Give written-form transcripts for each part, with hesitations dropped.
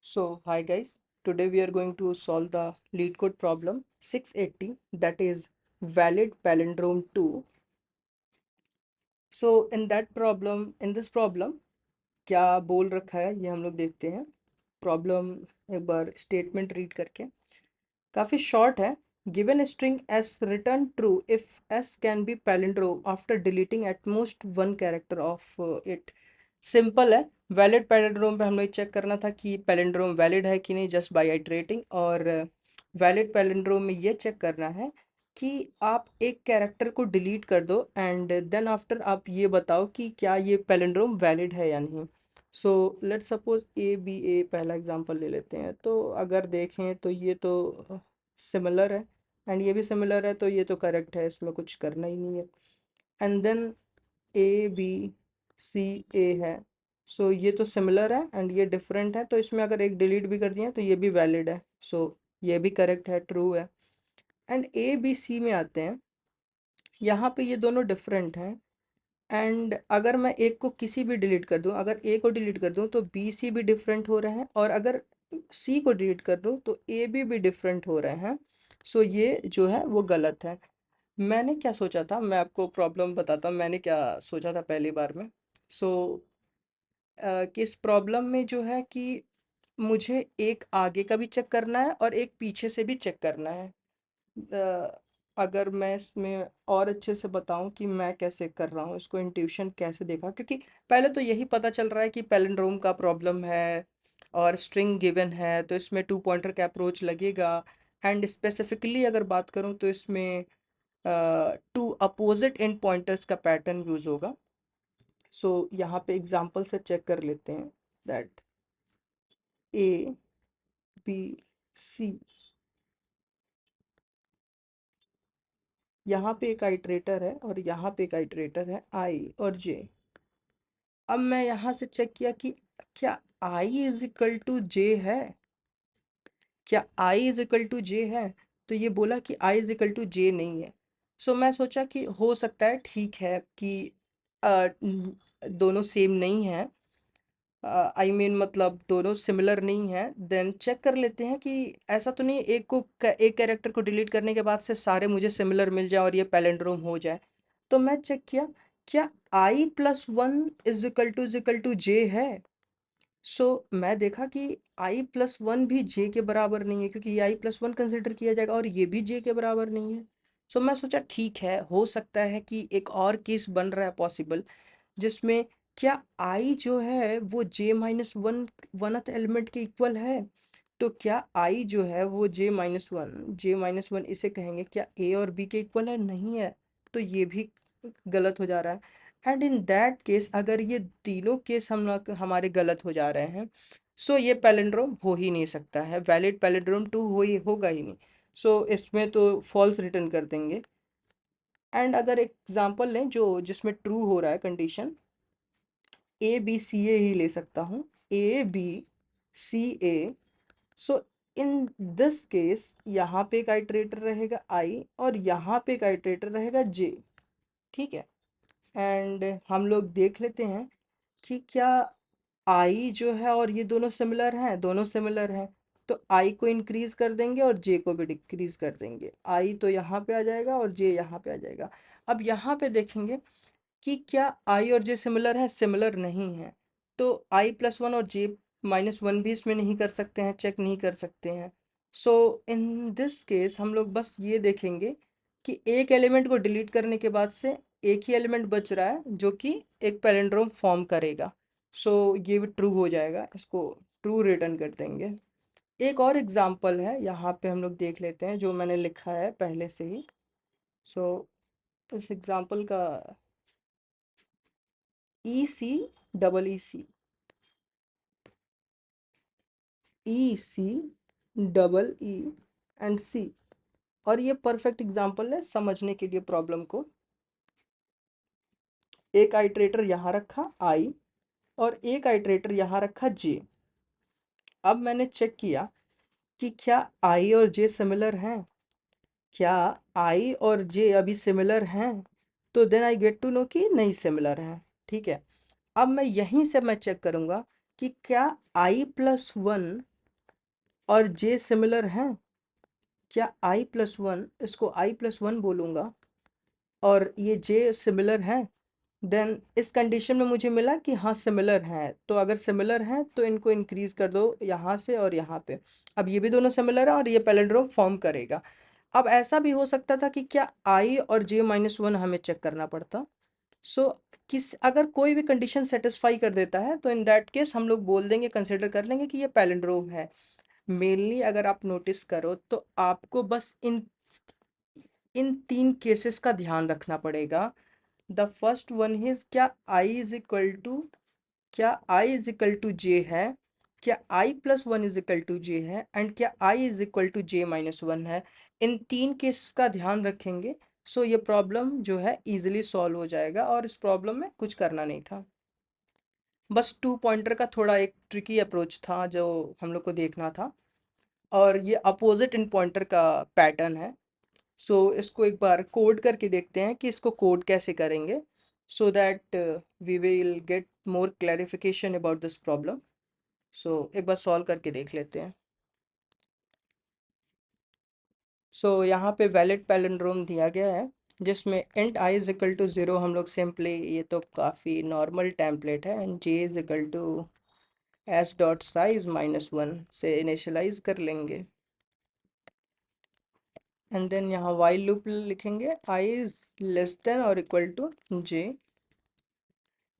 So, hi guys. Today we are going to solve the lead code problem 680, that is valid palindrome 2. So, in this problem क्या बोल रखा है ये हम लोग देखते हैं. प्रॉब्लम एक बार स्टेटमेंट रीड करके. काफी शॉर्ट है. Given a string s return true if s can be palindrome after deleting at most one character of it. Simple है. वैलिड पैलिंड्रोम पे हमें चेक करना था कि पैलिंड्रोम वैलिड है कि नहीं जस्ट बाय आइटरेटिंग. और वैलिड पैलिंड्रोम में ये चेक करना है कि आप एक कैरेक्टर को डिलीट कर दो एंड देन आफ्टर आप ये बताओ कि क्या ये पैलिंड्रोम वैलिड है या नहीं. So let's suppose A B A पहला एग्जांपल ले लेते हैं. तो अगर देखें तो ये तो सिमिलर है एंड ये भी सिमिलर है, तो ये तो करेक्ट है, इसमें कुछ करना ही नहीं है. And then A B C A है. सो ये तो सिमिलर है एंड ये डिफरेंट है, तो इसमें अगर एक डिलीट भी कर दिया तो ये भी वैलिड है. सो ये भी करेक्ट है, ट्रू है. एंड ए बी सी में आते हैं. यहाँ पे ये दोनों डिफरेंट हैं एंड अगर मैं एक को किसी भी डिलीट कर दूं, अगर ए को डिलीट कर दूं तो बी सी भी डिफरेंट हो रहे हैं, और अगर सी को डिलीट कर दूं तो ए बी भी डिफरेंट हो रहे हैं. सो ये जो है वो गलत है. मैंने क्या सोचा था, मैं आपको प्रॉब्लम बताता हूँ मैंने क्या सोचा था पहली बार में. सो कि इस प्रॉब्लम में जो है कि मुझे एक आगे का भी चेक करना है और एक पीछे से भी चेक करना है. अगर मैं इसमें और अच्छे से बताऊं कि मैं कैसे कर रहा हूँ, इसको इंट्यूशन कैसे देखा, क्योंकि पहले तो यही पता चल रहा है कि पैलिंड्रोम का प्रॉब्लम है और स्ट्रिंग गिवन है, तो इसमें टू पॉइंटर का अप्रोच लगेगा. एंड स्पेसिफिकली अगर बात करूँ तो इसमें टू अपोजिट एंड पॉइंटर्स का पैटर्न यूज होगा. सो यहाँ पे एग्जांपल से चेक कर लेते हैं दैट ए बी सी. यहाँ पे एक आइटरेटर है और यहाँ पे एक आइटरेटर है आई और जे. अब मैं यहाँ से चेक किया कि क्या I is equal to J है, क्या I is equal to J है. तो ये बोला कि आई इज इक्वल टू जे नहीं है. सो मैं सोचा कि हो सकता है ठीक है कि दोनों सेम नहीं है. आई मीन मतलब दोनों सिमिलर नहीं है. देन चेक कर लेते हैं कि ऐसा तो नहीं एक कैरेक्टर को डिलीट करने के बाद से सारे मुझे सिमिलर मिल जाए और ये पैलिंड्रोम हो जाए. तो मैं चेक किया क्या I plus one is equal to J है. सो मैं देखा कि आई प्लस वन भी जे के बराबर नहीं है, क्योंकि ये आई प्लस वन कंसिडर किया जाएगा और ये भी जे के बराबर नहीं है. सो मैं सोचा ठीक है, हो सकता है कि एक और केस बन रहा है पॉसिबल, जिसमें क्या आई जो है वो जे माइनस वन वनथ एलिमेंट के इक्वल है. तो क्या आई जो है वो जे माइनस वन इसे कहेंगे क्या ए और बी के इक्वल है, नहीं है. तो ये भी गलत हो जा रहा है. एंड इन दैट केस अगर ये तीनों केस हमारे गलत हो जा रहे हैं, सो ये पैलिंड्रोम हो ही नहीं सकता है, वैलिड पैलिंड्रोम टू होगा ही नहीं. सो इसमें तो फॉल्स रिटर्न कर देंगे. एंड अगर एग्जांपल लें जो जिसमें ट्रू हो रहा है कंडीशन, ए बी सी ए ही ले सकता हूँ. A B C A. So in this case यहाँ पे एक आइटरेटर रहेगा आई और यहाँ पे एक आइटरेटर रहेगा जे. ठीक है. एंड हम लोग देख लेते हैं कि क्या आई जो है और ये दोनों सिमिलर हैं, दोनों सिमिलर हैं. तो आई को इंक्रीज कर देंगे और जे को भी डिक्रीज कर देंगे. आई तो यहाँ पे आ जाएगा और जे यहाँ पे आ जाएगा. अब यहाँ पे देखेंगे कि क्या आई और जे सिमिलर है, सिमिलर नहीं है. तो आई प्लस वन और जे माइनस वन भी इसमें नहीं कर सकते हैं, चेक नहीं कर सकते हैं. सो इन दिस केस हम लोग बस ये देखेंगे कि एक एलिमेंट को डिलीट करने के बाद से एक ही एलिमेंट बच रहा है जो कि एक पैलिंड्रोम फॉर्म करेगा. सो ये भी ट्रू हो जाएगा, इसको ट्रू रिटर्न कर देंगे. एक और एग्जांपल है यहाँ पे हम लोग देख लेते हैं जो मैंने लिखा है पहले से ही. सो इस एग्जांपल का E C double E C double E and C. और ये परफेक्ट एग्जांपल है समझने के लिए प्रॉब्लम को. एक आइटरेटर यहाँ रखा आई और एक आइटरेटर यहाँ रखा जे. अब मैंने चेक किया कि क्या आई और जे सिमिलर हैं, क्या आई और जे अभी सिमिलर हैं. तो then I get to know कि नहीं सिमिलर हैं. ठीक है. अब मैं यहीं से मैं चेक करूंगा कि क्या आई प्लस वन और जे सिमिलर हैं, क्या i+1, इसको i+1 बोलूँगा, और ये जे सिमिलर हैं, देन इस कंडीशन में मुझे मिला कि हाँ सिमिलर हैं। तो अगर सिमिलर हैं तो इनको इंक्रीज कर दो यहाँ से और यहाँ पे। अब ये भी दोनों सिमिलर है और ये पैलिंड्रोम फॉर्म करेगा। अब ऐसा भी हो सकता था कि क्या i और j-1 हमें चेक करना पड़ता। सो किस अगर कोई भी कंडीशन सेटिस्फाई कर देता है तो इन दैट केस हम लोग बोल देंगे, कंसिडर कर लेंगे कि ये पैलिंड्रोम है। मेनली अगर आप नोटिस करो तो आपको बस इन इन तीन केसेस का ध्यान रखना पड़ेगा। द फर्स्ट वन इज, क्या i is equal to J है, क्या i+1 is equal to J है, एंड क्या i is equal to j-1 है। इन तीन केस का ध्यान रखेंगे, सो ये प्रॉब्लम जो है इजीली सॉल्व हो जाएगा और इस प्रॉब्लम में कुछ करना नहीं था। बस 2 पॉइंटर का थोड़ा एक ट्रिकी अप्रोच था जो हम लोग को देखना था, और ये अपोजिट इन पॉइंटर का पैटर्न है। सो इसको एक बार कोड करके देखते हैं कि इसको कोड कैसे करेंगे, so that we will get more clarification about this problem. सो एक बार सॉल्व करके देख लेते हैं। सो यहाँ पे वैलिड पैलिंड्रोम दिया गया है जिसमें int i is equal to 0 हम लोग सिंपली, ये तो काफ़ी नॉर्मल टेम्पलेट है, and j is equal to s.size-1 से इनिशियलाइज कर लेंगे। एंड देन यहाँ while लूप लिखेंगे i इज लेस देन और इक्वल टू j।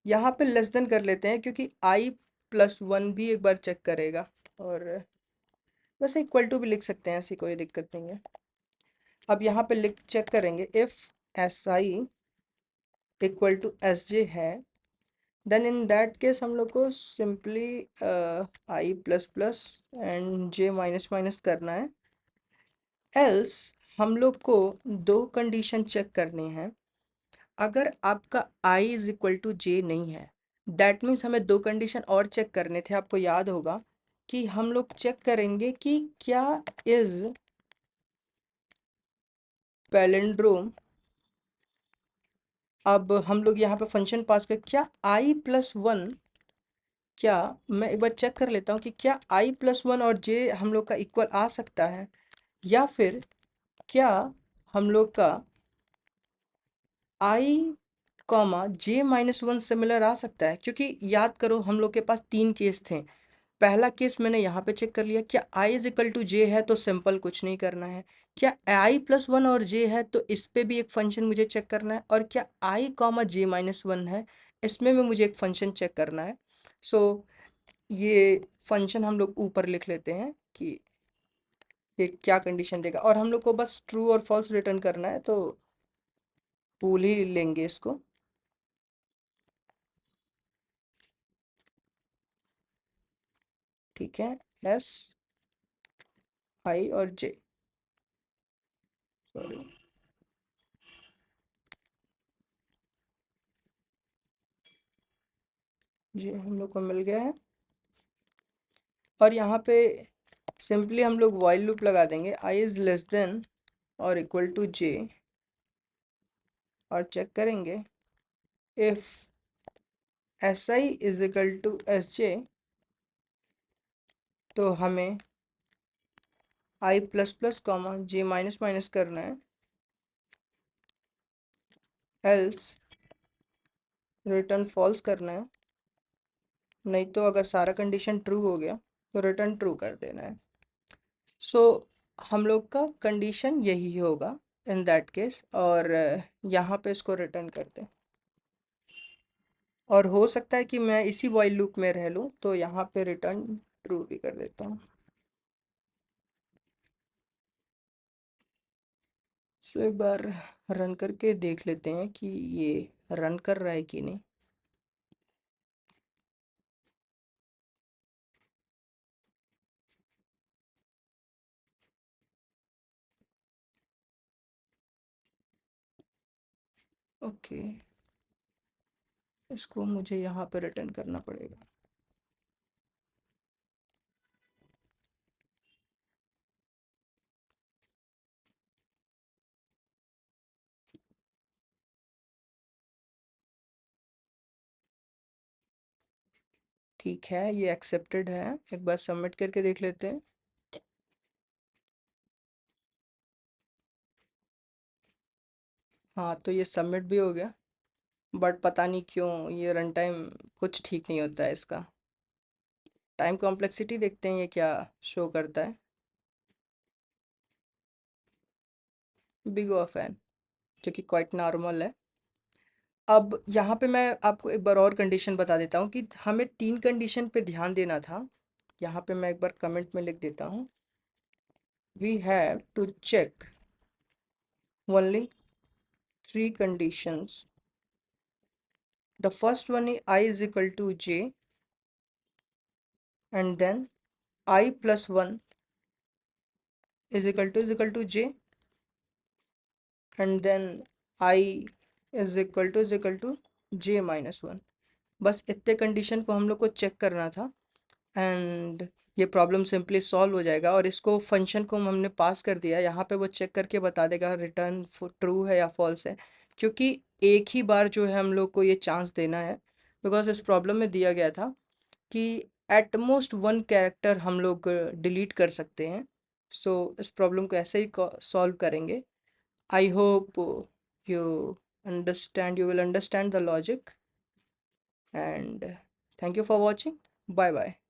यहाँ पे लेस देन कर लेते हैं क्योंकि i+1 भी एक बार चेक करेगा, और वैसे इक्वल टू भी लिख सकते हैं, ऐसी कोई दिक्कत नहीं है। अब यहाँ पे लिख चेक करेंगे, if si equal to sj है, देन इन दैट केस हम लोग को simply i++ and j minus minus करना है। एल्स हम लोग को दो कंडीशन चेक करनी है। अगर आपका i इज इक्वल टू जे नहीं है, दैट मीन्स हमें दो कंडीशन और चेक करने थे। आपको याद होगा कि हम लोग चेक करेंगे कि क्या इज पैलिंड्रोम, अब हम लोग यहाँ पे फंक्शन पास कर, क्या i+1, क्या मैं एक बार चेक कर लेता हूँ कि क्या i+1 और j हम लोग का इक्वल आ सकता है, या फिर क्या हम लोग का i j-1 सिमिलर आ सकता है। क्योंकि याद करो हम लोग के पास तीन केस थे। पहला केस मैंने यहाँ पे चेक कर लिया, क्या i is equal to J है तो सिंपल कुछ नहीं करना है, क्या i+1 और j है तो इस पे भी एक फंक्शन मुझे चेक करना है, और क्या i, j-1 है, इसमें भी मुझे एक फंक्शन चेक करना है। सो ये फंक्शन हम लोग ऊपर लिख लेते हैं कि ये क्या कंडीशन देगा, और हम लोग को बस ट्रू और फॉल्स रिटर्न करना है, तो पूल ही लेंगे इसको। ठीक है, एस आई और जे, सॉरी, जी हम लोग को मिल गया है। और यहाँ पे सिंपली हम लोग while लूप लगा देंगे, i इज लेस देन और इक्वल टू j, और चेक करेंगे if si is equal to sj, तो हमें i++ j माइनस माइनस करना है, एल्स रिटर्न फॉल्स करना है, नहीं तो अगर सारा कंडीशन ट्रू हो गया तो रिटर्न ट्रू कर देना है। सो हम लोग का कंडीशन यही होगा इन दैट केस, और यहाँ पे इसको रिटर्न करते हैं। और हो सकता है कि मैं इसी while लूप में रह लूँ, तो यहाँ पे रिटर्न ट्रू भी कर देता हूँ। सो एक बार रन करके देख लेते हैं कि ये रन कर रहा है कि नहीं। ओके, इसको मुझे यहाँ पे रिटर्न करना पड़ेगा। ठीक है, ये एक्सेप्टेड है, एक बार सबमिट करके देख लेते हैं। हाँ, तो ये सबमिट भी हो गया, बट पता नहीं क्यों ये रन टाइम कुछ ठीक नहीं होता है इसका। टाइम कॉम्प्लेक्सिटी देखते हैं ये क्या शो करता है। बिग ओ फैन, जो कि क्वाइट नॉर्मल है। अब यहाँ पे मैं आपको एक बार और कंडीशन बता देता हूँ कि हमें 3 कंडीशन पे ध्यान देना था। यहाँ पे मैं एक बार कमेंट में लिख देता हूँ, we have to check only 3 conditions. The first one is I is equal to j, and then I plus 1 is equal to j, and then I is equal to j minus 1. बस इतने condition को हम लोग को check करना था, and ये problem simply solve हो जाएगा। और इसको फंक्शन को हमने पास कर दिया, यहाँ पे वो चेक करके बता देगा रिटर्न ट्रू है या फॉल्स है, क्योंकि एक ही बार जो है हम लोग को ये चांस देना है। बिकॉज इस प्रॉब्लम में दिया गया था कि एट मोस्ट 1 कैरेक्टर हम लोग डिलीट कर सकते हैं। सो इस प्रॉब्लम को ऐसे ही सॉल्व करेंगे। I hope you you will understand the logic, and thank you for watching. Bye bye.